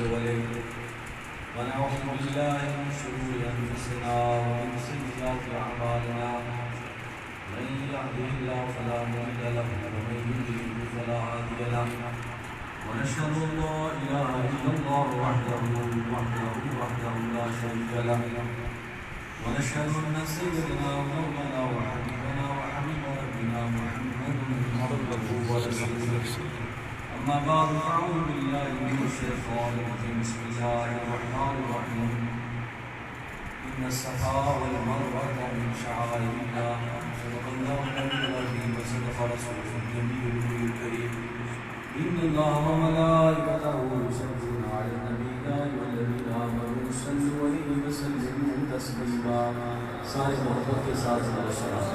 الأولين ونعوذ بالله من شرور أنفسنا ومن سيئات أعمالنا من يهده الله فلا مضل له ومن يضلل فلا هادي له ونشهد أن لا إله إلا الله وحده لا شريك له ونشهد أن سيدنا ومولانا وحبيبنا وحبيب ربنا محمد عبده ورسوله أما بعد فأعوذ بالله من الشيطان الرجيم بسم الله الرحمن الرحيم إن الصفا والمروة من شعائر الله صدق الله العظيم وصدق رسوله النبي الكريم إن الله وملائكته يصلون على النبي يا أيها الذين آمنوا صلوا عليه وسلموا تسليما سارے محبت کے ساتھ السلام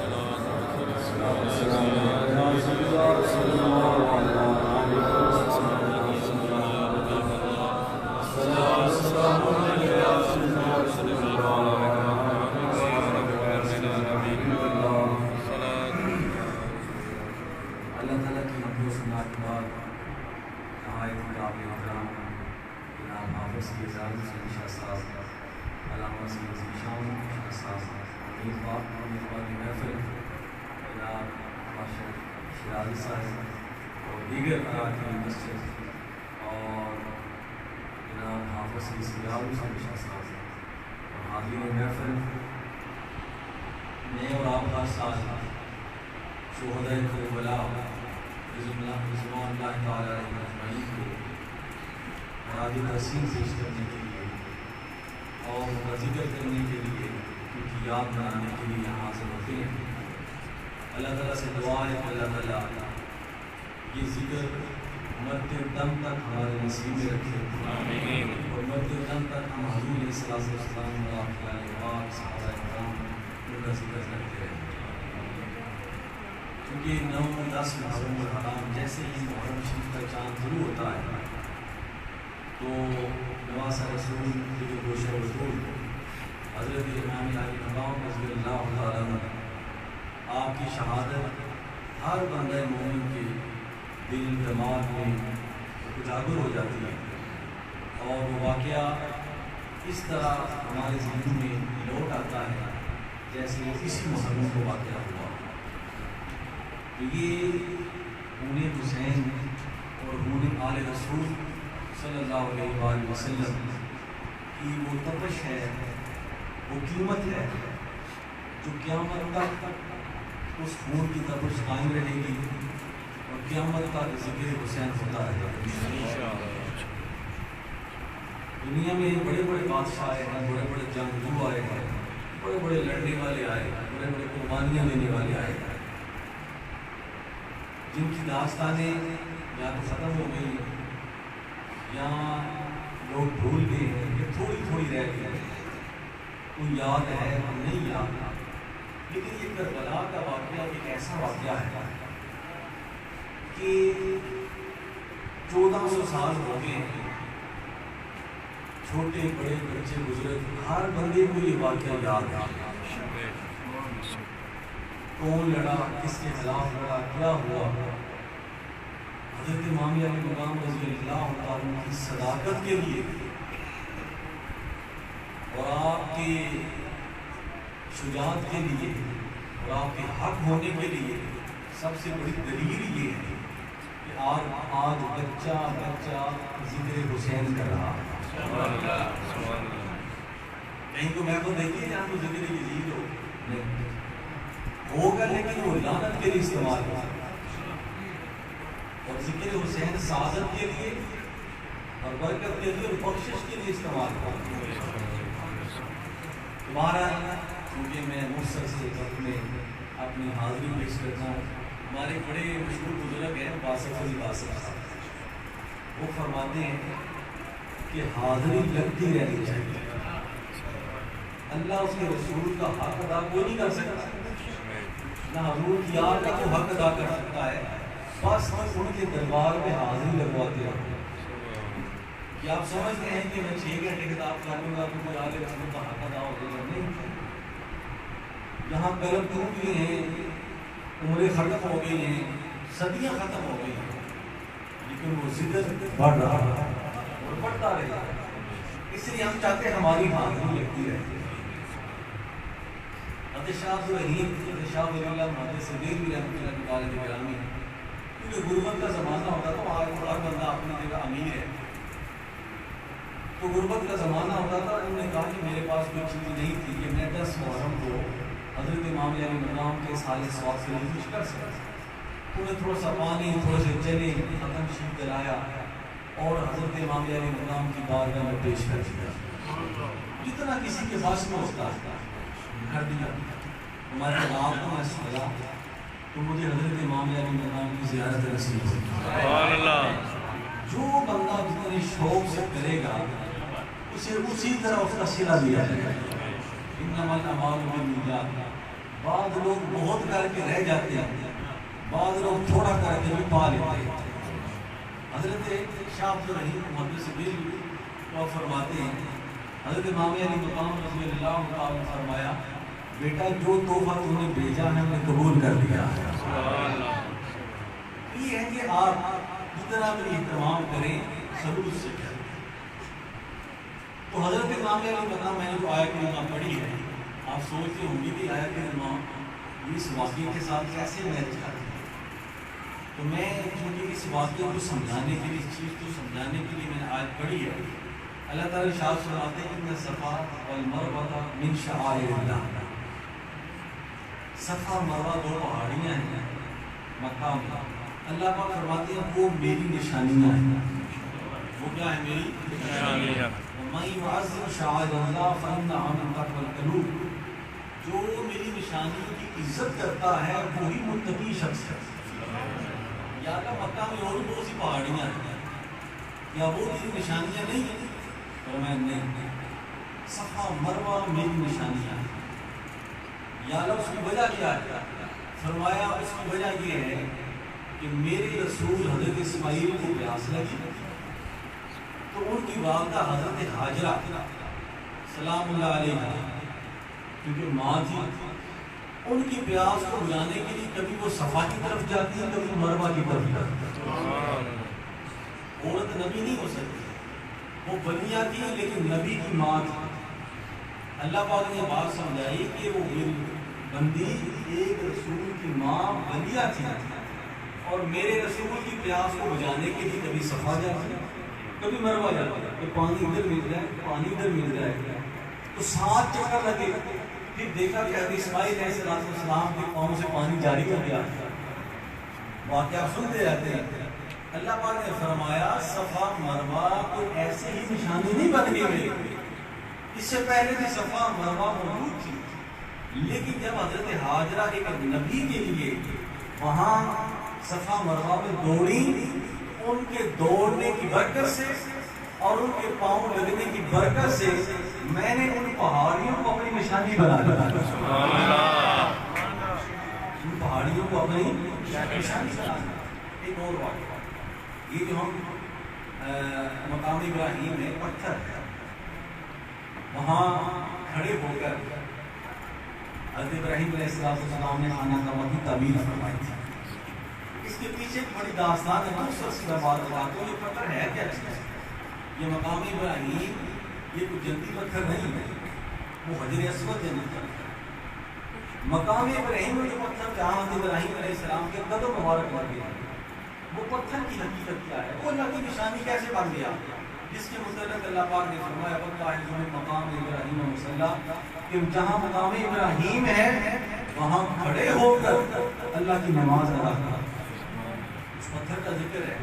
اور دیگر اراکین مسجد اور جناب حافظ کی سیاح صاحب اور حاضرین محفل میں اور آپ کا ساتھ شہدائے کربلا رضوان اللہ تعالیٰ علیہ اجمعین کو مراد تحسین پیش کرنے کے لیے اور ذکر کرنے کے لیے ان کی یاد بنانے کے لیے یہاں حاضر ہوتے ہیں۔ اللہ تعالیٰ سے دعا ہے کہ اللہ تعالیٰ یہ ذکر مرتے دم تک ہمارے نصیب میں رکھے اور مرتے دم تک ہم حضور علیہ السلام صحابہ کرام ان کا ذکر کرتے رہیں، کیونکہ 9-10 محرم الحرام جیسے ہی محرم شریف کا چاند شروع ہوتا ہے تو نواز رسول گوشہ رسول حضرت امام علی مقام رضی اللہ تعالیٰ عنہ آپ کی شہادت ہر بندہ مومن کے دل دماغ میں اجاگر ہو جاتی ہے اور وہ واقعہ اس طرح ہمارے ذہن میں لوٹ آتا ہے جیسے وہ اسی محرم کو واقعہ ہوا۔ تو یہ خون حسین اور خون آل رسول صلی اللہ علیہ وآلہ وسلم کی وہ تپش ہے، وہ قیمت ہے جو قیامت تک اس خون کی تپش قائم رہے گی اور قیامت تک ذکر حسین ہوتا رہے گا۔ دنیا میں بڑے بڑے بادشاہ آئے ہیں، بڑے بڑے جنگجو آئے ہیں، بڑے بڑے لڑنے والے آئے ہیں، بڑے بڑے قربانیاں دینے والے آئے ہیں، جن کی داستانیں یا تو ختم ہو گئی یا لوگ بھول گئے ہیں، یہ تھوڑی تھوڑی رہ گئی ہے، کوئی یاد ہے نہیں یاد۔ لیکن یہ کربلا کا واقعہ ایک ایسا واقعہ ہے کہ 1400 سال ہو گئے ہیں، چھوٹے بڑے بچے بزرگ ہر بندے کو یہ واقعہ یاد ہے، کون لڑا، کس کے خلاف لڑا، کیا ہوا۔ حضرت امام علی مقام رضی اللہ عنہ کی صداقت کے لیے اور آپ کے شجاعت کے لیے اور آپ کے حق ہونے کے لیے سب سے بڑی دلیل یہ ہے کہ آج بچہ ذکر حسین کر رہا ہے۔ کہیں کو میں کو دیکھیے جہاں تو ذکر یزید ہوگا لیکن وہ لعنت کے لیے استعمال ہوگا اور ذکر حسین سعادت کے لیے اور برکت کے لیے اور بخشش کے لیے استعمال ہوگا۔ تمہارا کیونکہ میں مختصر سے وقت میں اپنی حاضری پیش کرتا ہوں، ہمارے بڑے مشہور بزرگ ہیں باسط علی باسط صاحب، وہ فرماتے ہیں کہ حاضری لگتی رہنی چاہیے، اللہ اس کے رسول کا حق ادا کوئی نہیں کر سکتا، نہ حضور کی یاد کا وہ حق ادا کر سکتا ہے، بس ہم ان کے دربار میں حاضری لگواتے ہیں۔ کیا آپ سمجھتے ہیں کہ میں 6 گھنٹے کتاب کر لوں گا تو کوئی آگے رسول کا حق ادا ہو جائے گا؟ نہیں، یہاں قلم ٹوٹ گئے ہیں، عمریں ختم ہو گئی ہیں، صدیاں ختم ہو گئی ہیں، لیکن وہ ذکر بڑھ رہا ہے اور بڑھتا بڑھتا رہے، اس لیے ہم چاہتے ہیں ہماری حاضری لگتی رہے۔ حضرت شاہ عبد الرحیم حضرت شاہ ولی اللہ محمد صدیق بھی رحمۃ اللہ تعالی گرامی ہے، کیونکہ غربت کا زمانہ ہوتا تھا، ہر بندہ اپنی جگہ امیر ہے، تو غربت کا زمانہ ہوتا تھا۔ انہوں نے کہا کہ میرے پاس کوئی چیز نہیں تھی کہ میں 10 محرم کو حضرت امام علی مقام کے سال ثواب کے لیے کچھ کر سکتا۔ انہیں تھوڑا سا پانی، تھوڑے سے چنے، ختم شیف دلایا اور حضرت امام علی مقام کی بارگاہ میں پیش کر دیا، جتنا کسی کے پاس میں ہوتا کر دیا۔ ہمارے آپ کو میں سمجھا تو مجھے حضرت امام علی مقام کی زیارت نصیب ہوئی۔ سبحان اللہ۔ جو بندہ جتنے شوق سے کرے گا اسے اسی طرح اس کا صلہ دیا جائے گا۔ انما الاعمال بالنیات۔ بعض لوگ بہت کر کے رہ جاتے ہیں، بعض لوگ تھوڑا کر کے بھی پا لیتے ہیں۔ حضرت شاہ عبد الرحیم محمد صدیق وہ فرماتے ہیں، حضرت امام علی مقام رضی اللہ تعالیٰ نے فرمایا، بیٹا جو تحفہ تم نے بھیجا ہے ہم نے قبول کر لیا۔ یہ ہے کہ آپ جتنا بھی اہتمام کریں ضرور سے کریں۔ تو حضرت امام علی مقام میں نے جو آیت کریمہ پڑھی ہے، آپ سوچتے ہوں گے کہ آیت کریمہ اس واقعے کے ساتھ کیسے میچ کرتی ہے۔ تو میں چونکہ اس واقعے کو سمجھانے کے لیے، اس چیز کو سمجھانے کے لیے میں نے آیت پڑھی ہے۔ اللہ تعالیٰ ارشاد فرماتے ہیں ان الصفا والمروہ من شعائر اللہ۔ صفا اور مروہ دو پہاڑیاں ہیں مکہ میں، اللہ پاک فرماتے ہیں وہ میری نشانیاں ہیں۔ وہ کیا ہے؟ میری نشانیاں۔ وَمَن يُعَظِّمْ شَعَائِرَ اللَّهِ فَإِنَّهَا مِن تَقْوَى الْقُلُوبِ۔ جو میری نشانیوں کی عزت کرتا ہے وہی متقی شخص ہے۔ یا اللہ مکہ میں اور بہت سی پہاڑیاں ہیں، یا وہ تیری نشانیاں نہیں ہیں؟ فرمایا نہیں، صفا مروہ میری نشانیاں ہیں۔ یا اللہ اس کی وجہ کیا ہے؟ فرمایا اس کی وجہ یہ ہے کہ میرے رسول حضرت اسماعیل کو پیاس لگی تو ان کی والدہ حضرت ہاجرہ سلام اللہ علیہ، کیونکہ ماں تھی، ان کی پیاس کو بجھانے کے لیے کبھی وہ صفا کی طرف جاتی ہے، کبھی مروہ کی طرف جاتی ہے۔ عورت نبی نہیں ہو سکتی، وہ بنیا تھی لیکن نبی کی ماں تھی۔ اللہ پاک نے بات سمجھائی کہ وہ بندی ایک رسول کی ماں بنیا تھی اور میرے رسول کی پیاس کو بجھانے کے لیے کبھی صفا جاتی ہے، کبھی مروہ جاتی ہے، کہ پانی ادھر مل جائے، پانی ادھر مل جائے۔ تو 7 چکر لگے، پھر دیکھا کہ حضرت اسماعیل علیہ السلام کے پاؤں سے پانی جاری ہو گیا۔ واقعہ سنتے رہتے ہیں۔ اللہ پاک نے فرمایا صفا مروہ کوئی ایسے ہی نشانی نہیں بن گئی میری، اس سے پہلے بھی صفا مروہ موجود تھی، لیکن جب حضرت ہاجرہ ایک نبی کے لیے وہاں صفا مروہ میں دوڑی، ان کے دوڑنے کی برکت سے اور ان کے پاؤں لگنے کی برکت سے میں نے ان پہاڑیوں کو اپنی نشانی بنا دیا۔ ان پہاڑیوں کو اپنی نشانی بنا دیا۔ ایک اور واقعہ، یہ جو ہم مقام ابراہیم میں پتھر ہے، وہاں کھڑے ہو کر حضرت ابراہیم علیہ السلام نے خانہ کعبہ کی تعمیر فرمائی تھی۔ اس کے پیچھے بڑی داستان ہے، میں بات بتاتا ہوں۔ یہ پتھر ہے کیا چیز؟ یہ مقام ابراہیم یہ کوئی جنتی پتھر نہیں ہے، وہ حجر اسود جنتی پتھر ہے۔ مقام ابراہیم میں جو پتھر جہاں حضرت ابراہیم علیہ السلام کے قدم مبارک لگے ہیں، وہ پتھر کی حقیقت کیا ہے؟ وہ اللہ کی نشانی کیسے بن گیا؟ جس کے متعلق اللہ پاک نے فرمایا مقام ابراہیم مصلی، کہ جہاں مقام ابراہیم ہے وہاں کھڑے ہو کر اللہ کی نماز ادا کرنا۔ اس پتھر کا ذکر ہے،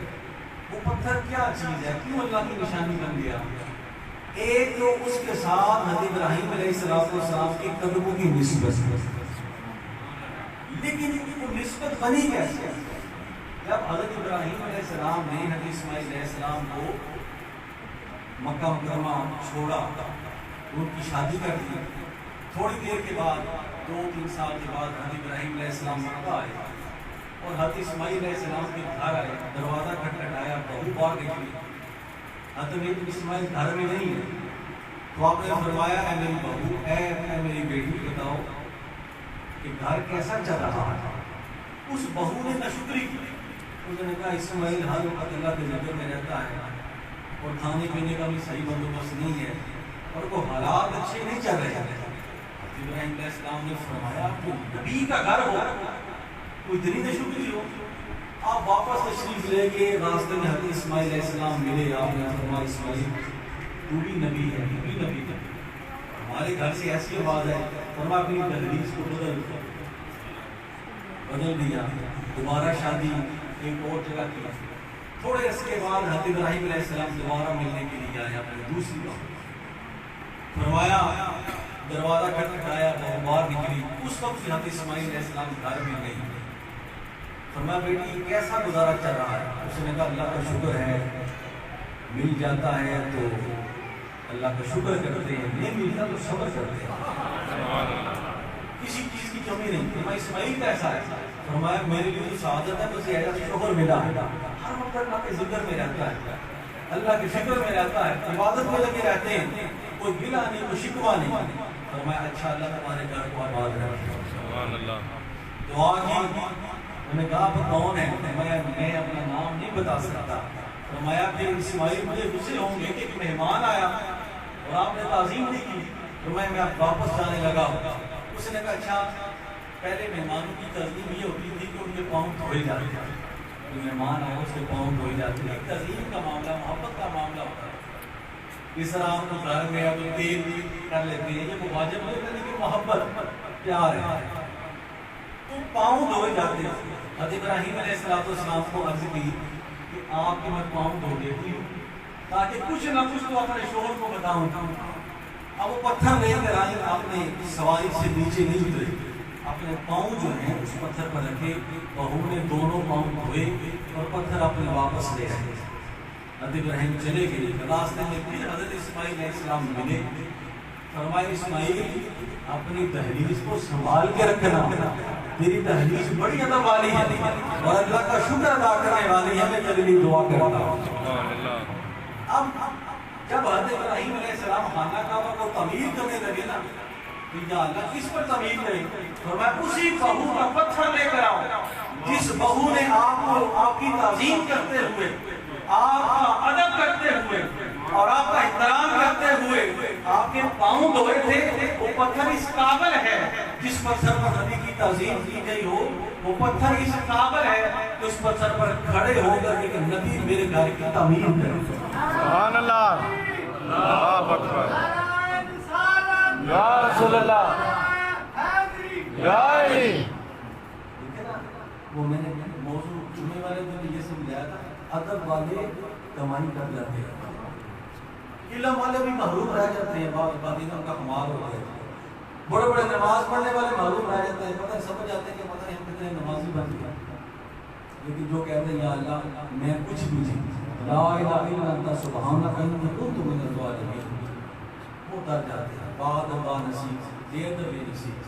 وہ پتھر کیا چیز ہے، کیوں اللہ کی نشانی بن گیا؟ ایک تو اس کے ساتھ حضرت ابراہیم علیہ السلام کے قدموں کی نسبت، لیکن وہ نسبت بنی کیسے؟ جب حضرت ابراہیم علیہ السلام نے حضرت اسماعیل علیہ السلام کو مکہ مکرمہ چھوڑا، ان کی شادی کر دی، تھوڑی دیر کے بعد 2-3 سال کے بعد حضرت ابراہیم علیہ السلام مکہ آئے اور حضرت اسماعیل علیہ السلام کے گھر آئے، دروازہ کھٹکھٹایا، بہو باہر نکلی، حضرت اسماعیل گھر میں نہیں ہے، تو آپ نے فرمایا اے میری بہو، اے میری بیٹی، بتاؤ کہ گھر کیسا چل رہا ہے؟ اس بہو نے ناشکری کی، اس نے کہا اسماعیل ہر وقت اللہ کے ذکر میں رہتا ہے اور کھانے پینے کا بھی صحیح بندوبست نہیں ہے اور وہ حالات اچھے نہیں چل رہے ہیں، ابراہیم علیہ السلام نے فرمایا کہ نبی کا گھر ہو، کوئی اتنی نشوکی ہو، آپ واپس تشریف لے کے راستے میں حضرت اسماعیل علیہ السلام ملے، آپ نے فرمایا اسماعیل تو بھی نبی ہے، تو بھی نبی ہے، ہمارے گھر سے ایسی آواز ہے، فرمایا اپنی تحریر کو بدل دیا، دوبارہ شادی ایک اور جگہ کی، تھوڑے عرصے کے بعد حضرت ابراہیم علیہ السلام دوبارہ ملنے کے لیے آئے اپنی دوسری بار، فرمایا دروازہ کھٹکھٹایا، وہ باہر نکلی، اس وقت حضرت اسماعیل علیہ السلام گھر میں گئی، فرمایا بیٹی کیسا گزارا چل رہا ہے؟ اس نے کہا اللہ کا شکر ہے، مل جاتا ہے تو اللہ کا شکر کرتے ہیں، نہیں ملتا تو صبر کرتے ہیں، کسی چیز کی کمی نہیں۔ فرمایا اسماعیل کیسا ہے؟ فرمایا میرے لیے جو سعادت ہے مجھے ایسا شکر ملا، ہر وقت اللہ کے ذکر میں رہتا ہے، اللہ کے فکر میں رہتا ہے، عبادت میں لگے رہتے ہیں، کوئی گلہ نہیں، کوئی شکوہ نہیں۔ فرمایا اچھا اللہ تمہارے گھر کو آباد رکھے، سبحان اللہ۔ دعا کی، انہوں نے کہا آپ کون ہیں؟ میں اپنا نام نہیں بتا سکتا۔ فرمایا پھر اسماعیل مجھے غصے ہوں گے کہ ایک مہمان آیا اور آپ نے تعظیم نہیں کی۔ فرمایا میں واپس جانے لگا، اس نے کہا اچھا پہلے مہمانوں کی تعظیم یہ ہوتی تھی کہ ان کے پاؤں دھوئے جاتے تھے، کوئی مہمان آئے اس کے پاؤں دھوئے جاتے تھے، ایک تعظیم کا معاملہ، محبت کا معاملہ ہوتا ہے۔ اس طرح آپ کو گھر میں اب تیل کر لیتے ہیں، یہ واجب نہیں ہے لیکن محبت پیار ہے، تو پاؤں دھوئے جاتے ہیں۔ حضرت ابراہیم علیہ السلام کو عرض کی کہ آپ کے میں پاؤں دھو دیتی ہوں تاکہ کچھ نہ کچھ تو اپنے شوہر کو بتاؤں۔ اب وہ پتھر لے کر آئے، آپ نے سواری سے نیچے نہیں اترے، اپنے پاؤں جو ہیں اس پتھر پر رکھے، بہو نے دونوں پاؤں دھوئے اور پتھر اپنے واپس لے آئے۔ حضرت ابراہیم چلے گئے، راستے میں پھر حضرت اسماعیل علیہ السلام ملے، فرمایا اسماعیل اپنی دہلیز کو سنبھال کے رکھنا، تیری دہلیز بڑی ادب والی ہے اور اللہ کا شکر ادا کرنے والی ہے، میں تیرے لیے دعا کرتا ہوں۔ اب جب حضرت ابراہیم علیہ السلام خانہ کعبہ کو تعمیر کرنے لگے نا، کہ یا اللہ کس پر تعمیر کرے؟ فرمایا اسی بہو کا پتھر لے کر آؤ جس بہو نے آپ کو آپ کی تعظیم کرتے ہوئے، آپ کا ادب کرتے ہوئے اور آپ کا احترام کرتے ہوئے آپ کے پاؤں دھوئے تھے، وہ پتھر اس قابل ہے جس پتھر پر نبی کی تعظیم کی گئی ہو، وہ پتھر اس قابل ہے کہ اس پتھر پر کھڑے ہو کر کہ نبی میرے گھر کی تعمیر کرے۔ سبحان اللہ، اللہ اکبر، یا رسول اللہ، یا علی۔ وہ میں نے موضوع جمعے والے دن یہ سمجھایا تھا، ادب والے کمائی کر جاتے ہیں، علم والے بھی محروم رہ جاتے ہیں، بعد ان کا کمال ہو جاتا ہے، بڑے بڑے نماز پڑھنے والے محروم رہ جاتے ہیں، پتہ سمجھ آتے ہیں کہ پتہ نہیں ہم کتنے نمازی بن گئے، لیکن جو کہتے ہیں یا اللہ میں کچھ بھی نہیں، لا الہ الا انت سبحانک انی کنت من الظالمین، وہ ڈر جاتے ہیں، بعد با نصیب دیر بے نصیب۔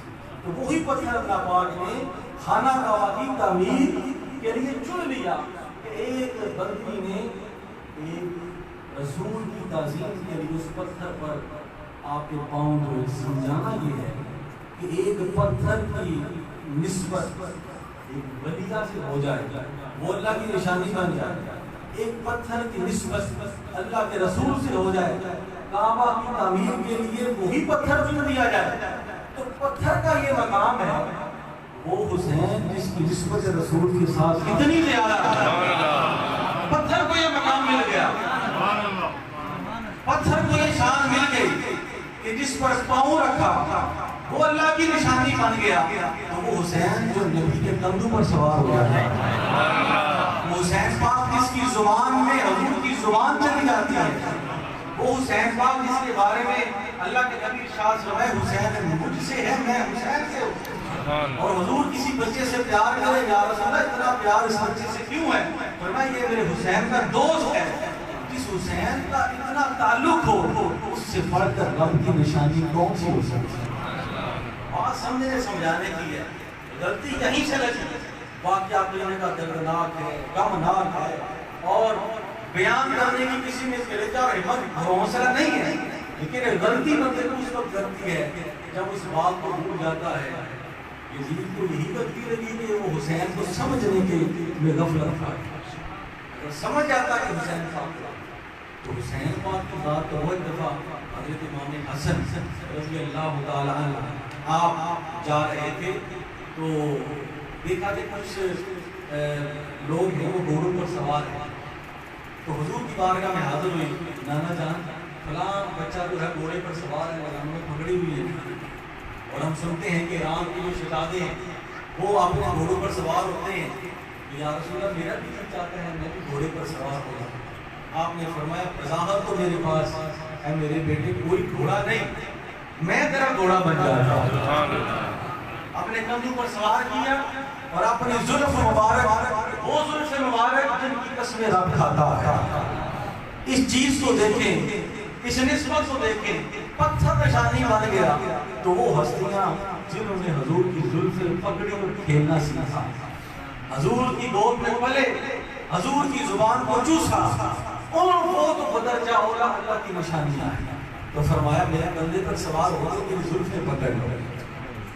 تو وہی پتھر اللہ پاک نے خانہ کعبہ کی تعمیر کے لیے چن لیا کہ ایک بندی نے ایک رسول کی تعظیم کے لیے اس پتھر پر آپ کے پاؤں کو سمجھانا یہ ہے کہ ایک پتھر کی نسبت ایک ولیہ سے ہو جائے، وہ اللہ کی نشانی بن جائے، ایک پتھر کی نسبت اللہ کے رسول سے ہو جائے، کعبہ کی تعمیر کے لیے وہی پتھر چن دیا جائے، تو پتھر کا یہ مقام ہے، وہ حسین جس کی نسبت رسول کے ساتھ اتنی زیادہ پتھر کو یہ مقام مل گیا، پتھر کو یہ شان مل گئی کہ جس پر پاؤں رکھا وہ اللہ کی نشانی بن گیا، تو وہ حسین جو نبی کے کندھوں پر سوار ہو جاتا ہے، وہ حسین پاک جس کی زبان میں حضور کی زبان چلی جاتی ہے، وہ حسین پاک جس کے بارے میں اللہ کے نبی ارشاد فرمائے حسین مجھ سے ہے میں حسین سے ہوں، اور حضور کسی بچے سے پیار کرے یا رسول اللہ اتنا پیار اس بچے سے کیوں ہے؟ فرمایا یہ میرے حسین کا دوست ہے، جس حسین کا اتنا تعلق ہو اس سے بڑھ کر رب کی نشانی کون سی ہو سکتی ہے؟ بات سمجھنے سمجھانے کی ہے، غلطی یہیں سے لگی، واقعہ کہنے کا دردناک ہے، غمناک ہے، اور بیان کرنے کی کسی میں کلیجہ اور ہمت حوصلہ نہیں ہے، لیکن غلطی بندے کو اس وقت غلطی ہے جب اس بات کو بھول جاتا ہے۔ یزید کو یہی غلطی لگی کہ وہ حسین کو سمجھنے کے میں غفلت تھا، اگر سمجھ جاتا کہ حسین صاحب تو حسین پاک کی ذات تو وہ ایک دفعہ حضرت امام حسن رضی اللہ تعالیٰ عنہ آپ جا رہے تھے تو دیکھا کہ کچھ لوگ ہیں وہ گھوڑوں پر سوار ہیں، تو حضور کی بارگاہ میں حاضر ہوئی، نانا جان فلاں بچہ جو ہے گھوڑے پر سوار ہے اور ہم نے پکڑی ہوئی ہے، اور ہم سنتے ہیں کہ ایران کے جو شہزادے ہیں وہ اپنے گھوڑوں پر سوار ہوتے ہیں، تو یا رسول اللہ میرا بھی دل چاہتا ہے میں بھی گھوڑے پر سوار ہو جاؤں۔ آپ نے فرمایا ظاہر تو میرے پاس ہے میرے بیٹے کوئی گھوڑا نہیں، میں تیرا گھوڑا بن جاتا ہوں۔ اپنے کندھوں پر سوار کیا اور اپنی زلف مبارک، وہ زلف مبارک جن کی قسمیں رب کھاتا ہے، اس چیز کو دیکھیں، اس نسبت کو دیکھیں، پتھر نشانی بن گیا تو وہ ہستیاں جنہوں نے حضور کی زلف پکڑی اور کھیلنا سیکھا، حضور کی گود میں پلے، حضور کی زبان کو چوسا، ان کو تو بدرجہ اولا اللہ کی نشانیاں ہیں۔ تو فرمایا میرے کندھے پر سوار ہو تو میری زلفیں پکڑ لو،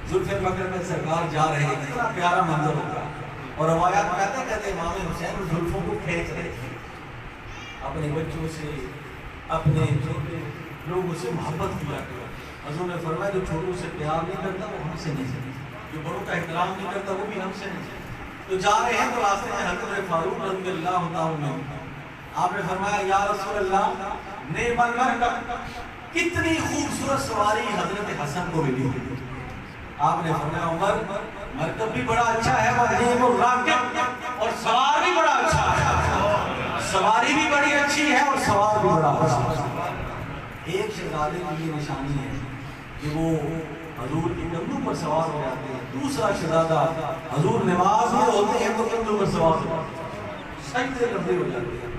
زلفیں پکڑ کر سرکار جا رہے ہیں، کتنا پیارا منظر ہوگا۔ اور روایات میں آتا ہے کہتے امام حسین زلفوں کو کھینچ رہے تھے، اپنے بچوں سے، اپنے چھوٹے لوگوں سے محبت کیا کرو۔ حضور نے فرمایا جو چھوٹوں سے پیار نہیں کرتا وہ ہم سے نہیں، جو بڑوں کا احترام نہیں کرتا وہ بھی ہم سے نہیں۔ تو جا رہے ہیں تو راستے میں حضرت فاروق رضی اللہ تعالیٰ عنہ آپ نے فرمایا یا رسول اللہ نعم المرکب، کتنی خوبصورت سواری حضرت حسن کو ملی۔ آپ نے فرمایا عمر مرکب بھی بڑا اچھا ہے اور نعم الراکب، اور سوار بھی بڑا اچھا ہے، سواری بھی بڑی اچھی ہے اور سوار بھی بڑا اچھا ہے۔ ایک شہزادے کی یہ نشانی ہے کہ وہ حضور کے کندھوں پر سوار ہو جاتے ہیں، دوسرا شہزادہ حضور نماز میں ہوتے ہیں تو کندھوں پر سوار ہو جاتے ہیں، سجدے لمبے ہو جاتے ہیں،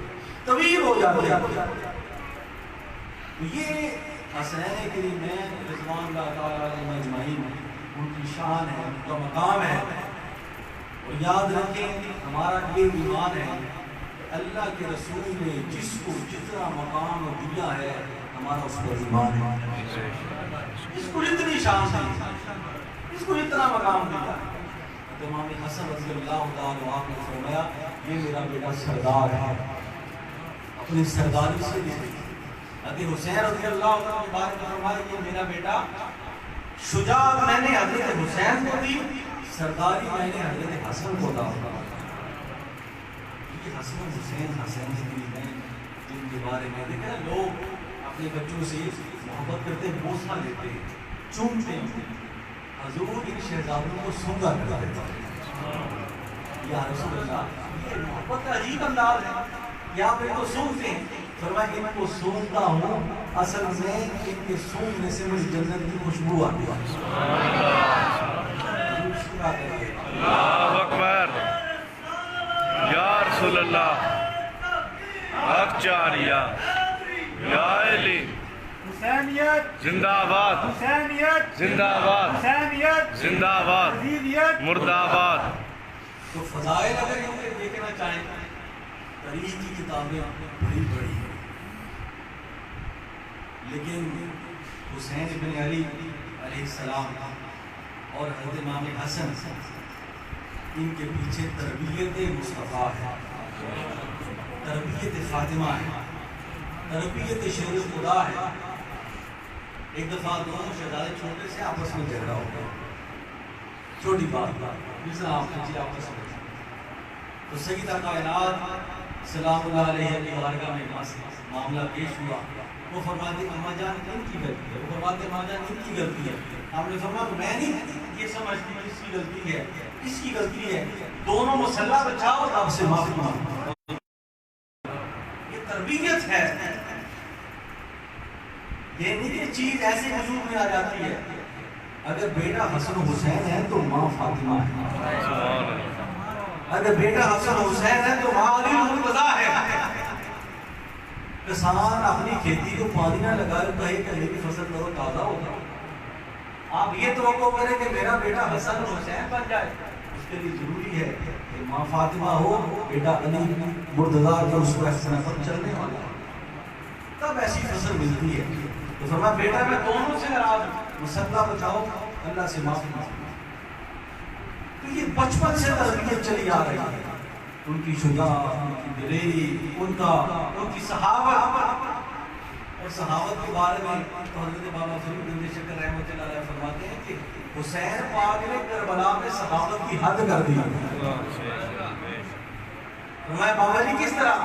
طویل ہو جاتے ہیں۔ تو یہ حسین کریمین رضوان اللہ تعالیٰ علیہ اجمعین ان کی شان ہے، ان کا مقام ہے۔ اور یاد رکھیں ہمارا یہ ایمان ہے کہ اللہ کے رسول نے جس کو جتنا مقام دیا ہے ہمارا اس پر ایمان ہے، اس کو اتنی شان دی، اس کو اتنا مقام دیا۔ امام حسن رضی اللہ تعالیٰ عنہ نے فرمایا یہ میرا بیٹا سردار ہے، اپنی سرداری سے دی۔ حضرت حسین رضی اللہ تعالیٰ کے بارے میں فرمایا یہ میرا بیٹا شجاعت میں نے حضرت حسین کو دی، سرداری میں نے حضرت حسن کو دا۔ یہ حسن حسین حسین کریمین جن کے بارے میں دیکھا لوگ اپنے بچوں سے محبت کرتے ہیں، بوسہ لیتے ہیں، چومتے ہیں، حضور ان شہزادوں کو سونگا کرتے ہیں۔ یا رسول اللہ یہ محبت کا عجیب انداز ہے کہ آپ ان کو سونگتے ہیں، فرمایا ان کو سونگتا ہوں اصل میں ان کے سونگنے سے مجھے جنت کی خوشبو آتی ہے۔ اللہ اکبر، یا رسول اللہ، حق چاریہ، یا علی، حسینیت زندہ آباد، حسینیت زندہ آباد، حسینیت زندہ آباد، حسینیت مردہ آباد۔ تو فضائل اگر ان کے دیکھنا چاہیں تاریخ کی کتابیں بڑی بڑی ہیں، لیکن حسین بن علی علیہ السلام اور حضرت امام حسن ان کے پیچھے تربیت مصطفیٰ ہے، تربیت فاطمہ ہے، تربیت شیر خدا ہے۔ ایک دفعہ دونوں شہزادے چھوٹے سے آپس میں جھگڑا ہو گیا، چھوٹی بات جس طرح آپ بچے آپس میں، تو سیدہ کائنات سلام اللہ علیہ کی بارگاہ میں معاملہ پیش ہوا۔ وہ فرماتے اماں جان ان کی غلطی ہے، وہ فرماتے اماں جان ان کی غلطی ہے۔ آپ نے فرمایا میں نہیں یہ سمجھتی اس کی غلطی ہے، اس کی غلطی ہے، دونوں مسئلہ بچاؤ آپ سے معافی مانگو۔ یہ تربیت ہے، یہ نہیں کہ چیز ایسے وجود میں آ جاتی ہے۔ اگر بیٹا حسن حسین ہے تو ماں فاطمہ ہے، اگر بیٹا حسن حسین ہے تو ماں علی مرتضیٰ ہے۔ کسان اپنی کھیتی کو پانی نہ لگائے کہے کہ میری فصل کرو تازہ ہوگا، آپ یہ توقع کریں کہ میرا بیٹا حسن حسین بن جائے، اس کے لیے ضروری ہے کہ ماں فاطمہ ہو، بیٹا علی مرتضیٰ جو اس کو احسن پر چلنے والا ہے، تب ایسی فصل ملتی ہے۔ تو فرمایا بیٹا میں دونوں سے ناراض ہوں، مسئلہ بچاؤ اللہ سے معافی مانگو۔ تو یہ بچپن سے تربیت چلی آ رہی ہے، ان کی شجاعت، ان کی دلیری، ان کی صحابت، صحابت کے بارے میں تو حضرت بابا فرید گنج شکر رحمۃ اللہ علیہ فرماتے ہیں کہ حسین پاک نے کربلا میں صحابت کی حد کر دی. فرمایا بابا جی کس طرح؟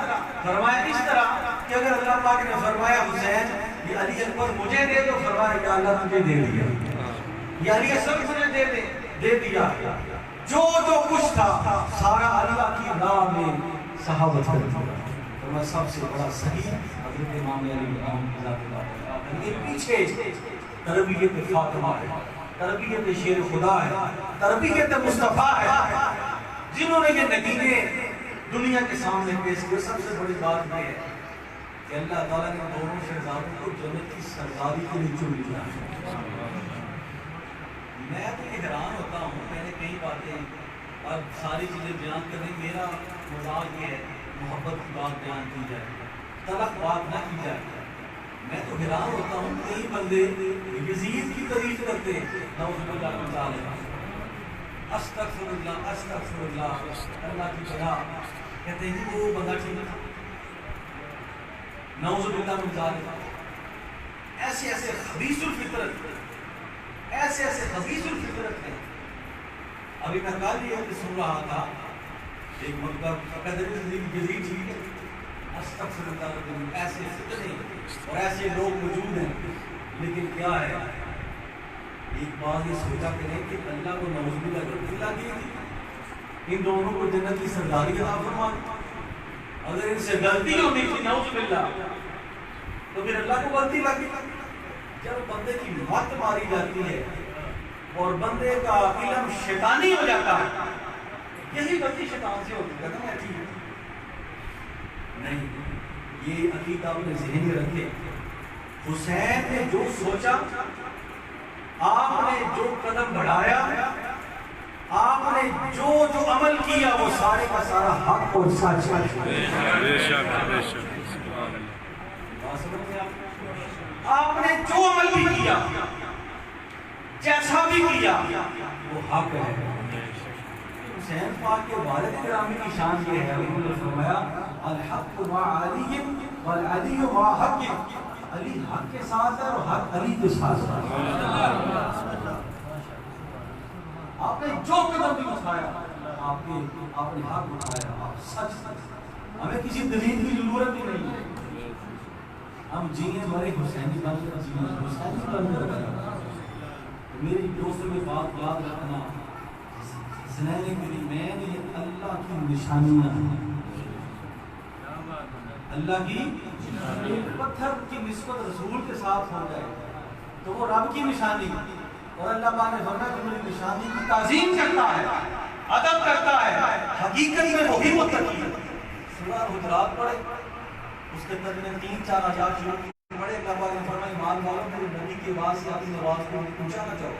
فرمایا اس طرح کہ اگر اللہ پاک نے فرمایا حسین یہ علی اکبر مجھے دے دو، فرمایا یا اللہ تجھے دے دیا، یا علی اصغر مجھے دے دیا. جو کچھ تھا سارا اللہ کی راہ میں صحابت کر دیا. فرمایا سب سے بڑا صحیح حضرت امام علی مقام کی ذات اللہ. یہ پیچھے تربیت فاطمہ ہے، تربیت شیر خدا ہے، تربیت مصطفیٰ ہے، جنہوں نے یہ نتیجے دنیا کے سامنے پیش کیے. سب سے بڑی بات یہ ہے کہ اللہ تعالیٰ نے دونوں شہزادوں کو جنت کی سرداری کے لیے چن لیا. میں تو یہ حیران ہوتا ہوں، میں نے کئی باتیں اور ساری چیزیں بیان کرنے، میرا مزاج یہ ہے محبت کی بات بیان کی جائے، تلخ بات نہ کی جائے. میں تو حیران ہوتا ہوں کئی بندے یزید کی تعریف کرتے ہیں، نعوذ باللہ من ذالک، استغفر اللہ استغفر اللہ، اللہ کی پناہ، کہتے ہیں وہ بندہ ٹھیک ہے، نعوذ باللہ من ذالک. ایسے خبیث الفطرت، ایسے خبیث الفطرت ہیں. ابھی میں کل یہ سن رہا تھا ایک مطلب جدید ٹھیک ہے، استغفر اللہ، ایسے فتنے اور ایسے لوگ موجود ہیں. لیکن کیا ہے، ایک بات یہ سوچا کریں کہ اللہ کو نعوذ باللہ اللہ کی ان دونوں کو جنت کی سرداری عطا فرما. اگر ان سے غلطی ہوتی تھی نعوذ باللہ تو پھر اللہ کو غلطی لگی. جب بندے کی مت ماری جاتی ہے اور بندے کا علم شیطانی ہو جاتا ہے، یہی غلطی شیطان سے ہوتی ہے. میں ٹھیک نہیں، یہ عقیدہ اپنے ذہن میں رکھے. حسین نے جو سوچا، آپ نے جو قدم بڑھایا، آپ نے جو عمل کیا، وہ سارے کا سارا حق اور سچ ہے. آپ نے جو عمل بھی کیا، جیسا بھی کیا، وہ حق ہے. حسین پاک کے والد گرامی کی شان یہ ہے، انہوں نے فرمایا الحق مع علی والعلی مع حق. علی حق کے ساتھ ہے اور حق علی کے ساتھ ہے. آپ نے جو قدم بھی اٹھایا، آپ نے حق اٹھایا، آپ سچ. ہمیں کسی دلیل کی ضرورت ہی نہیں ہے. ہم جینے مرے حسینی بن کر جینے، حسینی بن کر رہے. میری دوستوں میں بات یاد رکھنا، حسنین کریمین یہ اللہ کی نشانیاں ہیں. اللہ کی پتھر کی نسبت رسول کے ساتھ ہو جائے تو وہ رب کی نشانی، اور اللہ پاک نے فرمایا کہ میری نشانی کی تعظیم کرتا ہے، ادب کرتا ہے، حقیقت میں وہی متقی ہے. سورہ حجرات پڑھے، اس کے ترجمے 3-4 آیات شروع پڑھے. اللہ پاک نے فرمایا ایمان والوں میرے نبی کی آواز سے اپنی آواز کو اونچا نہ چاہو،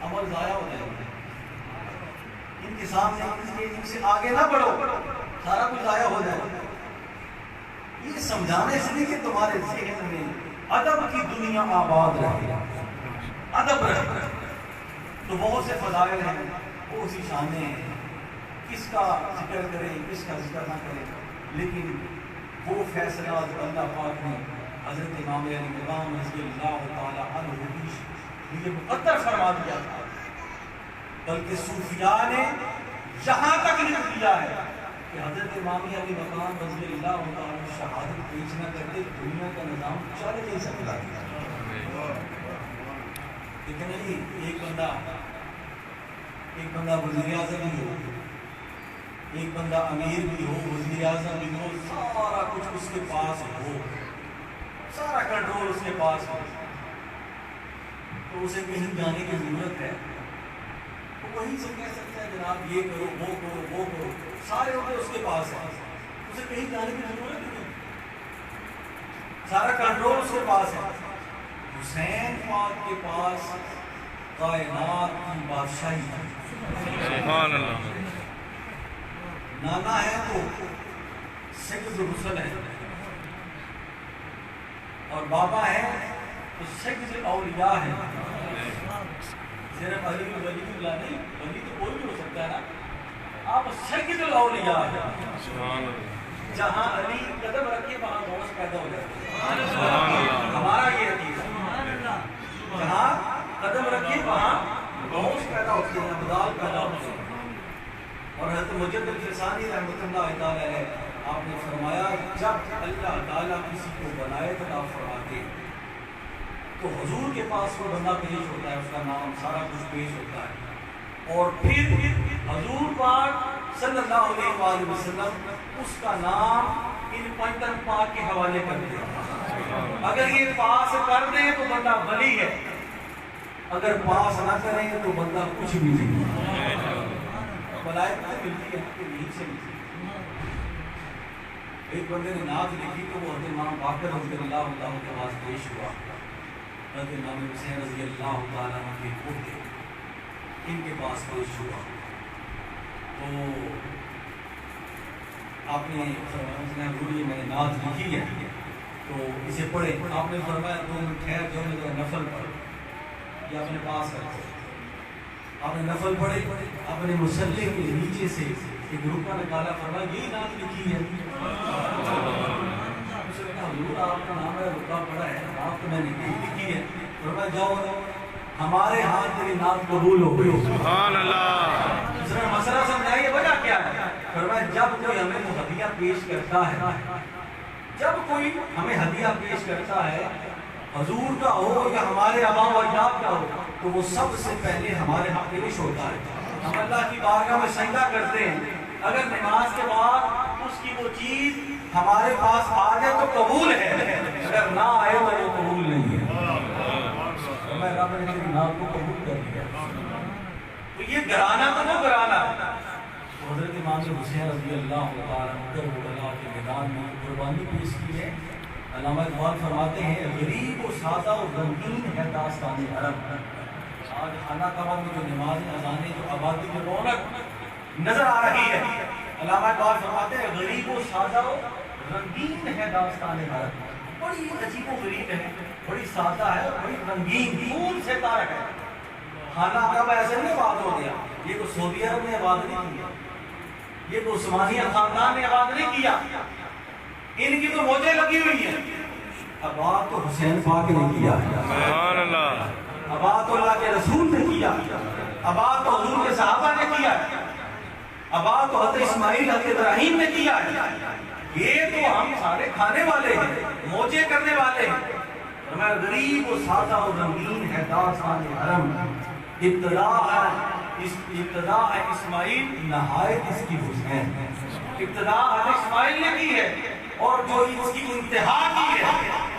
عمل ضائع ہو جائے گا. ان کے سامنے ان سے آگے نہ بڑھو، سارا کچھ ضائع ہو جائے گا. یہ سمجھانے سے نہیں کہ تمہارے ذہن میں ادب کی دنیا آباد رہے، ادب رہے. تو بہت سے فضائل ہیں، بہت سی شانیں ہیں، کس کا ذکر کریں کس کا ذکر نہ کریں. لیکن وہ فیصلہ اللہ پاک نے حضرت امام علی مقام رضی اللہ تعالیٰ عنہ کی مقدر فرما دیا تھا. بلکہ صوفیاء نے یہاں تک لکھ دیا ہے کہ حضرت امام علی مقام رضی اللہ تعالیٰ شہادت پیش نہ کرتے دنیا کا نظام چل نہیں سکتا. لیکن نہیں، ایک بندہ وزیر اعظم بھی ہو، ایک بندہ امیر بھی ہو، وزیر اعظم بھی ہو، سارا کچھ اس کے پاس ہو، سارا کنٹرول اس کے پاس ہو، تو اسے کہیں جانے کی ضرورت ہے؟ وہ وہیں سے کہہ سکتا ہے جناب یہ کرو وہ کرو وہ کرو، سارے عہدے اس کے پاس ہیں، اسے کہیں جانے کی ضرورت نہیں، سارا کنٹرول اس کے پاس ہے. حسین پاک کے پاس کائنات کی بادشاہی ہے. سبحان اللہ. نانا ہے تو سید الرسل ہے، اور بابا ہے تو سید الاولیاء ہے. صرف علی ولی اللہ نہیں، ولی تو کوئی بھی ہو سکتا ہے نا. آپ سید الاولیاء ہے. جہاں علی قدم رکھے وہاں غوث پیدا ہو جاتے ہیں. ہوتے ہیں، ابدال پیدا ہوتے ہیں. اور حضرت مجدد فسانی رحمۃ اللہ تعالی علیہ آپ نے فرمایا جب اللہ تعالیٰ کسی کو ولایت عطا فرماتے تو حضور کے پاس وہ بندہ پیش ہوتا ہے، اس کا نام سارا کچھ پیش ہوتا ہے، اور پھر حضور پاک صلی اللہ علیہ وآلہ وسلم اس کا نام ان پنجتن پاک کے حوالے کرتے ہیں. اگر یہ پاس کر دیں تو بندہ ولی ہے، اگر پاس نہ کریں تو بندہ کچھ بھی نہیں. ولایت سے ملتی ہے تو نہیں سے ملتی. ایک بندے نے نعت لکھی تو وہ حضرت امام باقر رضی اللہ تعالیٰ کے پاس پیش ہوا. حضرت امام حسین رضی اللہ تعالیٰ کے پوتے ان کے پاس پیش ہوا تو آپ نے فرمایا میں نے نعت لکھی ہے تو اسے پڑھے. آپ نے فرمایا تم ٹھہر جو میں نفل پڑھ یہ اپنے پاس رکھو. آپ نے نفل پڑھے، اپنے مسلح کے نیچے سے ایک رکا نکالا، فرمایا یہی نعت لکھی ہے. حضور آپ کا نام ہے رکا پڑا ہے، نعت تو میں نے یہی لکھی ہے. فرمایا جاؤ ہمارے ہاتھ تیری نعت قبول ہو گئی. سبحان اللہ. اس نے مسئلہ سمجھائیے وجہ کیا ہے. فرمایا جب کوئی ہمیں ہدیہ پیش کرتا ہے، جب کوئی ہمیں ہدیہ پیش کرتا ہے حضور کا ہو یا ہمارے آباء و اجداد کا ہو تو وہ سب سے پہلے ہمارے ہاں پیش ہوتا ہے. ہم اللہ کی بارگاہ میں سجدہ کرتے ہیں، اگر نماز کے بعد اس کی وہ چیز ہمارے پاس آ جائے تو قبول ہے، اگر نہ آئے تو وہ قبول نہیں ہے. میں رب نے تیری نام کو قبول کر لیا. تو یہ گرانا تو وہ گرانا حضرت امام حسین رضی اللہ تعالیٰ کربلا کے میدان میں قربانی پیش کی ہے. علامہ اقبال فرماتے ہیں غریب و سادہ و غمگین ہے داستان عرب. آج خانہ کعبہ میں جو نمازیں اذانیں جو آبادی میں رونق نظر آ رہی ہے، علامہ اقبال فرماتے ہیں غریب و سادہ و رنگین ہے داستان عرب. بڑی عجیب و غریب ہے، بڑی سادہ ہے، بڑی رنگین پھول سے تارک ہے. خانہ کعبہ ایسے نہیں آباد ہو گیا، یہ تو سعودی عرب نے آباد نہیں کیا، یہ تو عثمانیہ خاندان نے آباد نہیں کیا، ان کی تو موجیں لگی ہوئی ہیں. آباد تو حسین پاک نے کیا ہے، سبحان اللہ. آباد تو اللہ کے رسول نے کیا، آباد تو حضور کے صحابہ نے کیا ہے، آباد تو حضرت اسماعیل حضرت ابراہیم نے کیا ہے. یہ تو ہم سارے کھانے والے ہیں، موجے کرنے والے ہیں. میں غریب و سادہ و رنگین ہے داستان حرم. ابتدا ہے اسماعیل نہایت اس کی حسین. ابتدا حضرت اسماعیل نے کی ہے اور جو اس کی انتہا کی ہے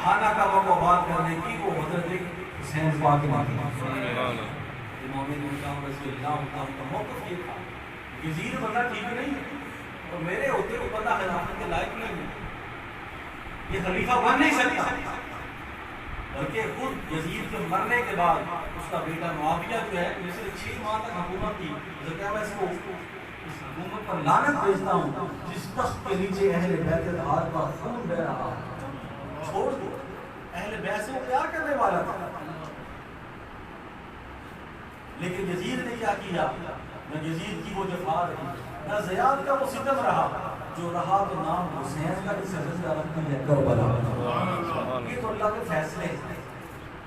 خانہ کعبہ کو آباد کرنے کی وہ حضرت حسین پاک نے کی. امام مقام رضی اللہ تعالیٰ کا موقف یہ تھا یزید بندہ ٹھیک نہیں ہے اور میرے ہوتے وہ بندہ خلافت کے لائق نہیں ہے، یہ خلیفہ بن نہیں سکتا. بلکہ خود یزید کے مرنے کے بعد اس کا بیٹا معاویہ جو ہے جسے 6 ماہ تک حکومت کی، میں اس کو اس حکومت پر لعنت بھیجتا ہوں جس تخت کے نیچے اہل بیت اطہار کا خون بہ رہا. چھوڑ دو، اہل بیت سے وہ پیار کرنے والا تھا. لیکن یزید نے کیا کیا؟ نہ یزید کی وہ جفا رہی، نہ زیاد کا وہ ستم رہا، جو رہا تو نام حسین کا بھی سجدہ رکھتی ہے کربلا. یہ تو اللہ کے فیصلے ہیں.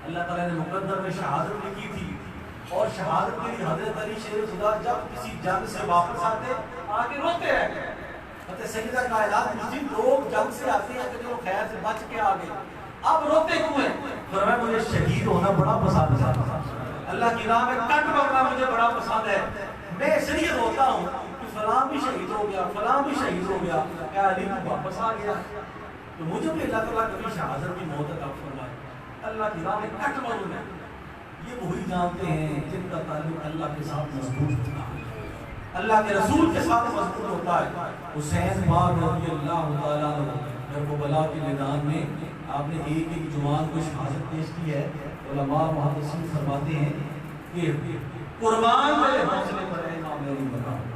اللہ تعالیٰ نے مقدر میں شہادت لکھی تھی اور شہادت کے لیے حضرت علی شیر خدا جب کسی جنگ سے واپس آتے آگے روتے رہتے. حضرت سیدہ کائنات مسلم لوگ جنگ سے آتے ہیں کہ جو خیر سے بچ کے آگے اب روتے کیوں ہیں؟ فرمایا مجھے شہید ہونا بڑا پسند ہے، اللہ کی راہ میں کٹ پڑنا مجھے بڑا پسند ہے. میں اس لیے روتا ہوں کہ فلاں بھی شہید ہو گیا، فلاں بھی شہید ہو گیا، اے علی تو واپس آ گیا. تو مجھے بھی اللہ تعالیٰ کبھی شہادت کی موت عطا فرمائے. اللہ کی راہ میں کٹ پڑوں میں. یہ وہی جانتے ہیں جن کا تعلق اللہ کے ساتھ مضبوط ہوتا ہے، اللہ کے رسول کے ساتھ مضبوط ہوتا ہے. حسین پاک رضی اللہ تعالیٰ عنہ کربلا کے میدان میں آپ نے ایک ایک جوان کو شہادت پیش کی ہے. علماء محدثین فرماتے ہیں کہ قربان میرے حوصلے پر ہے نہ میری مقام.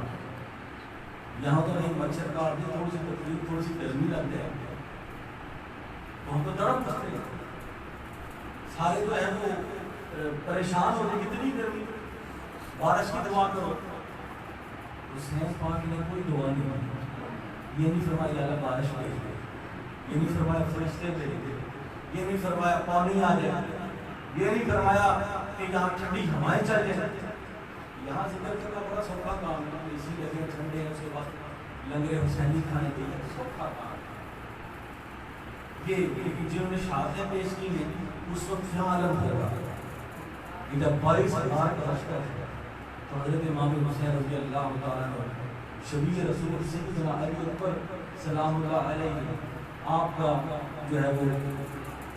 یہاں تو نہیں مچھر کاٹ دی، تھوڑی سی تکلیف، تھوڑی سی گرمی لگ جائے تو ہم تو تڑپ کرتے ہیں. سارے جو ہے وہ پریشان ہوتے کتنی گرمی، بارش کی دعا کرو. حسین پاک نے کوئی دعا نہیں مانی. یہ نہیں فرمایا اللہ بارش بھیج دے، یہ نہیں فرمایا فرشتے بھیج دے، یہ نہیں فرمایا پانی آ جائے، یہ نہیں فرمایا کہ یہاں ٹھنڈی ہوائیں چل جائیں، یہاں ذکر کرنا بڑا سوکھا کام ہے، اسی لگے ٹھنڈے ہیں، اس کے بعد لنگر حسینی کھانے کے لیے سوکھا کام ہے یہ جنہوں نے شہادتیں پیش کی ہیں اس وقت یہاں عالم ہوگا کہ جب 22,000 کا لشکر ہے تو حضرت امام حسین رضی اللہ تعالیٰ عنہ شبیہ رسول سیدنا علی اکبر سلام اللہ علیہ آپ کا جو ہے وہ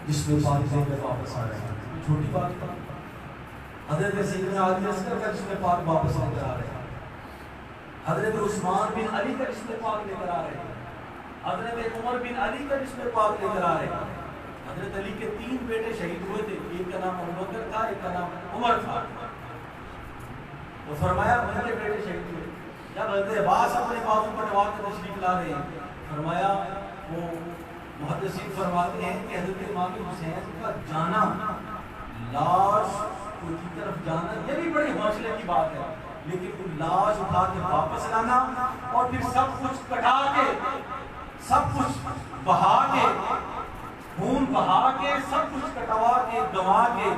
جسم پاک دے کر واپس آ رہے ہیں، چھوٹی بات ہے۔ حضرت سیدنا علی اصغر کا جسم پاک واپس لے کر آ رہے ہیں، حضرت عثمان بن علی کا جسم پاک لے کر آ رہے ہیں، حضرت عمر بن علی کا جسم پاک لے کر آ رہے ہیں۔ حضرت علی کے 3 بیٹے شہید ہوئے تھے، ایک کا نام ابوبکر تھا، ایک کا نام عمر تھا، تو فرمایا ان کے بیٹے شہید ہوئے۔ جب حضرت عباس اپنے بازو پر نواب کے تشریف لا رہے ہیں، فرمایا وہ محدثین فرماتے ہیں کہ حضرت امام حسین کا جانا، لاش کو کی طرف جانا یہ بھی بڑی حوصلے کی بات ہے، لیکن وہ لاش اٹھا کے واپس لانا اور پھر سب کچھ کٹا کے، سب کچھ بہا کے، خون بہا کے، سب کچھ کٹوا کے، گوا کے،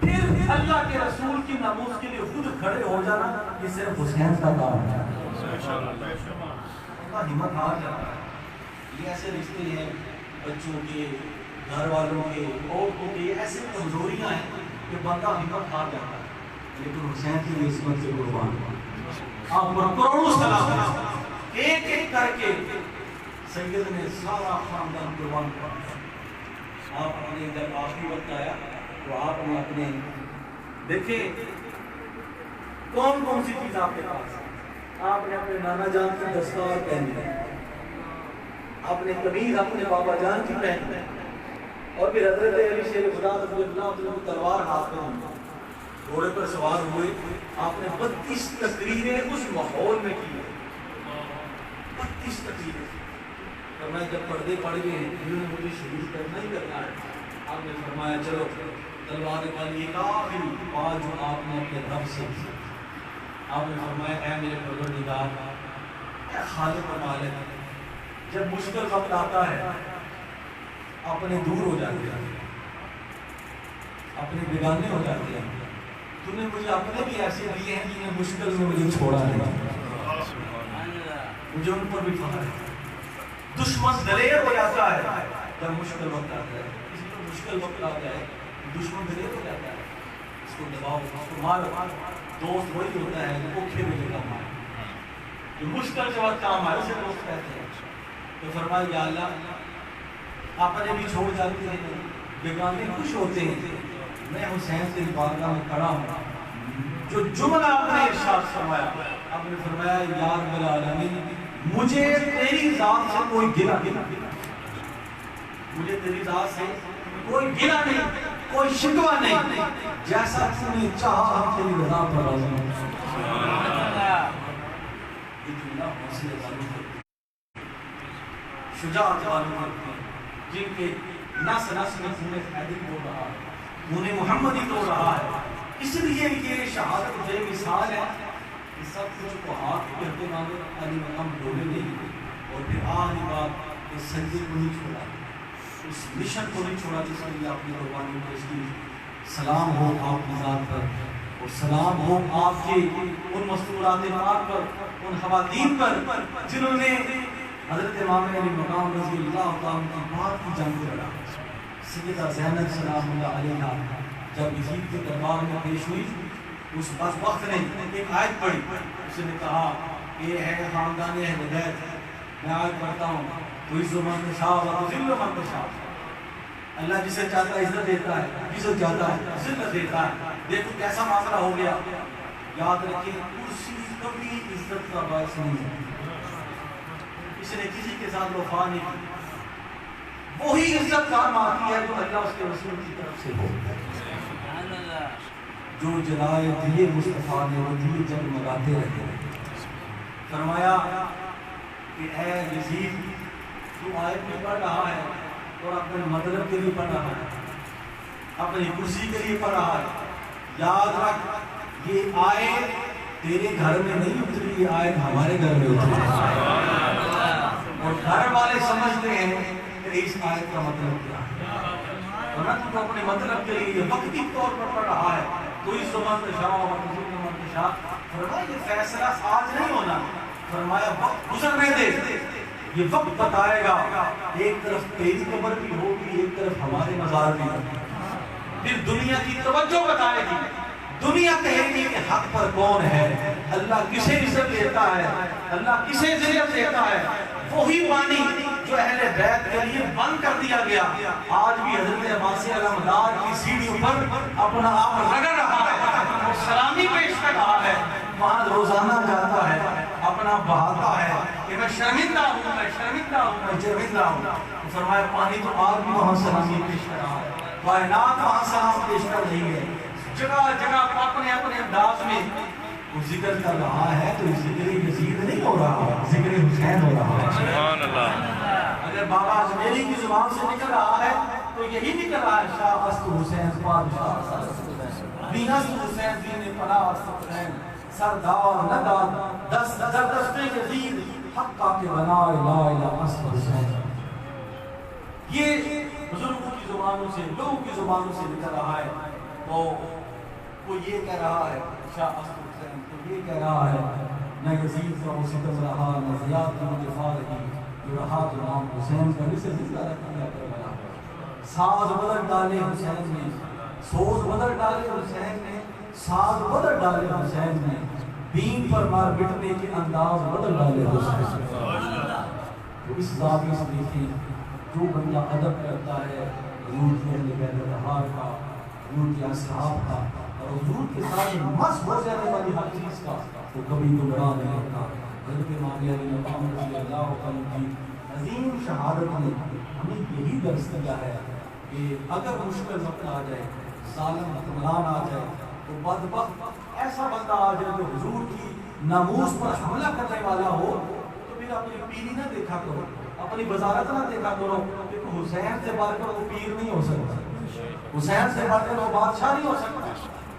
پھر اللہ کے رسول کی ناموس کے لیے خود کھڑے ہو جانا، یہ صرف حسین کا کام ہے۔ اللہ ہمت ہار جاتا ہے۔ یہ ایسے رشتے ہیں بچوں کے، گھر والوں کے، عورتوں کے، ایسے کمزوریاں ہیں کہ بندہ ہمت ہار جاتا ہے، لیکن حسین کی عصمت سے قربان آپ پر کروڑوں سلام، ایک ایک کر کے سید نے سارا خاندان قربان کیا۔ آپ نے جب آخری وقت آیا تو آپ نے اپنے دیکھیں کون کون سی چیز آپ کے پاس ہے، آپ نے اپنے نانا جان کی دستار پہنی، اپنے قمیض اپنے بابا جان کی پہنی، اور پھر حضرت علی شیر خدا رضی اللہ عنہ کی تلوار ہاتھ میں ہوئی، گھوڑے پر سوار ہوئے، آپ نے 32 تقریریں اس ماحول میں کی، 32 تقریریں۔ فرمایا جب پردے پڑ گئے ہیں انہوں نے مجھے شہید کرنا ہی کرنا ہے، آپ نے فرمایا چلو تلوار والی ایک آخری بات جو آپ نے اپنے رب سے کی، آپ نے فرمایا اے میرے پروردگار، اے خالق و مالک، جب مشکل وقت آتا ہے اپنے دور ہو جاتے ہیں، اپنے بیگانے ہو جاتے ہیں، تو نے مجھے اپنے بھی ایسے دیے ہیں جنہیں مشکل میں مجھے چھوڑا نہیں، مجھے ان پر بھی فخر ہے۔ دشمن دلیر ہو جاتا ہے جب مشکل وقت آتا ہے، کسی کو مشکل وقت آتا ہے دشمن دلیر ہو جاتا ہے، اس کو دباؤ، اس کو مارو۔ دوست وہی ہوتا ہے جو اوکھے میں جو کام آئے، جو مشکل کے وقت کام آئے اسے دوست کہتے ہیں۔ تو فرمایا یا اللہ اپنے بھی چھوڑ جاتے ہیں، بیگانے خوش ہوتے ہیں، میں حسین سے بارگاہ میں کھڑا ہوں۔ جو جملہ آپ نے ارشاد فرمایا، آپ نے فرمایا یا رب العالمین مجھے تیری ذات سے کوئی گلہ نہیں، مجھے تیری ذات سے کوئی گلہ نہیں، کوئی شکوہ نہیں، جیسا تو نے چاہا ہم تیری رضا پر راضی ہوں۔ یہ جملہ حوصلے والوں کو، شجاعت والوں کو، جن کے نس نس میں خون حیدری بول رہا ہے، خون محمدی توڑ رہا ہے، اس لیے یہ شہادت بے مثال ہے کہ سب کچھ کو ہاتھ کہتے مانگے علی مقام ڈھولے نہیں، اور پھر آخری بات اس سجدے کو نہیں چھوڑا، اس مشن کو نہیں چھوڑا جس کے لیے آپ نے قربانی پیش کی۔ سلام ہو آپ کی ذات پر، اور سلام ہو آپ کے ان مستورات پاک پر، ان خواتین پر جنہوں نے حضرت امام علی مقام رضی اللہ تعالیٰ کی بات کی جنگ لڑا۔ سیدہ زینب سلام اللہ علیہا جب یزید کے دربار میں پیش ہوئی، اس وقت نے ایک آیت پڑھی، اس نے کہا یہ ہے خاندان اہل بیت، میں آیت پڑھتا ہوں وَعِزُّ مَن تَشَاءُ وَتُذِلُّ مَن تَشَاءُ، اللہ جسے چاہتا ہے عزت دیتا ہے، جسے چاہتا ہے ذلت دیتا ہے۔ دیکھو کیسا معاملہ ہو گیا۔ یاد رکھیں کرسی کبھی عزت کا باعث نہیں ہے، اس نے کسی کے ساتھ وفا نہیں کی، وہی عزت کام آتی ہے جو اللہ اس کے رسول کی طرف سے ہو۔ جو جلائے دل مصطفیٰ نے وہ دل جگمگاتے رہے۔ فرمایا کہ اے یزید تو آیت میں پڑھ رہا ہے اور اپنے مطلب کے لیے پڑھ رہا ہے، اپنی کرسی کے لیے پڑھ رہا ہے، یاد رکھ یہ آیت تیرے گھر میں نہیں اتری، یہ آیت ہمارے گھر میں اتری، اور گھر والے سمجھتے ہیں کہ اس آیت کا مطلب کیا ہے، ورنہ تو اپنے مطلب کے لیے یہ وقتی طور پر پڑھ رہا ہے۔ تو اس زمان تشاء و تذل من تشاء، فرمایا یہ فیصلہ آج نہیں ہونا، فرمایا وقت گزرنے دے، یہ وقت بتائے گا، ایک طرف تیری قبر بھی ہوگی، ایک طرف ہمارے مزار بھی ہوگی، پھر دنیا کی توجہ بتائے گی، دنیا کہے گی کہ حق پر کون ہے، اللہ کسے عزت دیتا ہے، اللہ کسے ذلت دیتا ہے، وہی پانی جو اہل بیت کے لیے بند کر دیا گیا آج بھی حضرت عباس علمدار کی سیڑھیوں پر اپنا آپ رگڑ رہا ہے، وہ سلامی پیش کر رہا ہے، وہاں روزانہ جاتا ہے، اپنا بہاتا ہے کہ میں شرمندہ ہوں، میں شرمندہ ہوں، میں شرمندہ ہوں۔ فرمایا پانی تو آج بھی وہاں سلامی پیش کر رہا ہے، کائنات وہاں سلام پیش کر رہی ہے، جگہ جگہ اپنے اپنے انداز میں وہ ذکر کر رہا ہے، تو ذکر یزید نہیں ہو رہا، ذکر حسین ہو رہا ہے۔ سبحان اللہ۔ اگر بابا اجمیری کی زبان سے نکل رہا ہے تو یہی نکل رہا ہے، شاہ است حسین بادشاہ، دینست حسین دین پناہ است حسین، سردار ندار دست در دست یزید، حقا کے بنا لا الہ است حسین۔ یہ بزرگوں کی زبانوں سے، لوگوں کی زبانوں سے نکل رہا ہے، تو وہ یہ کہہ رہا ہے، شاہ است حسین تو یہ کہہ رہا ہے، نہ یزید کا وہ ستم رہا، نہ زیاد کی مدفع رہی، جو رہا تو نام حسین کا اسے زندہ رکھا کربلا۔ ساز بدل ڈالے حسین نے، سوز بدل ڈالے حسین نے، ساز بدل ڈالے حسین نے، دین پر مار بٹنے کے انداز بدل ڈالے حسین نے۔ تو اس زاویے سے دیکھیں، جو بندہ ادب کرتا ہے حضور کے اہل بیت اطہار کا، حضور کے اصحاب کا، اور حضور کے ساتھ مس ہو جانے والی ہر چیز کا، وہ کبھی گمراہ نہیں ہوتا۔ حضرت امام علی مقام رضی اللہ عنہ کی عظیم شہادت نے ہمیں یہی درس دیا ہے کہ اگر مشکل وقت آ جائے، ظالم حکمران آ جائے، تو بدبخت ایسا بندہ آ جائے جو حضور کی ناموس پر حملہ کرنے والا ہو، تو پھر اپنی پیری نہ دیکھا کرو، اپنی وزارت نہ دیکھا کرو، کیونکہ حسین سے بڑھ کر وہ پیر نہیں ہو سکتا، حسین سے بڑھ کر وہ بادشاہ نہیں ہو سکتا،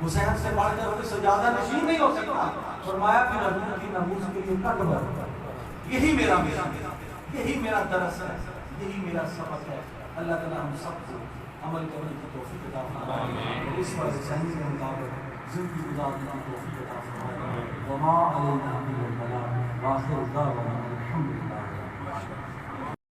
حسین سے بڑھ کر وہ سجادہ نشین نہیں ہو سکتا۔ فرمایا کہ حضور کی ناموس کے لیے کٹ بر، یہی میرا مشن ہے، یہی میرا درس ہے، یہی میرا سبق ہے۔ اللہ تعالیٰ ہم سب کو عمل کرنے کی توفیق عطا فرمائے اور اس پر صحیح کے مطابق زندگی گزارنے کی توفیق عطا فرمائے۔ وما علینا الا البلاغ، وآخر دعوانا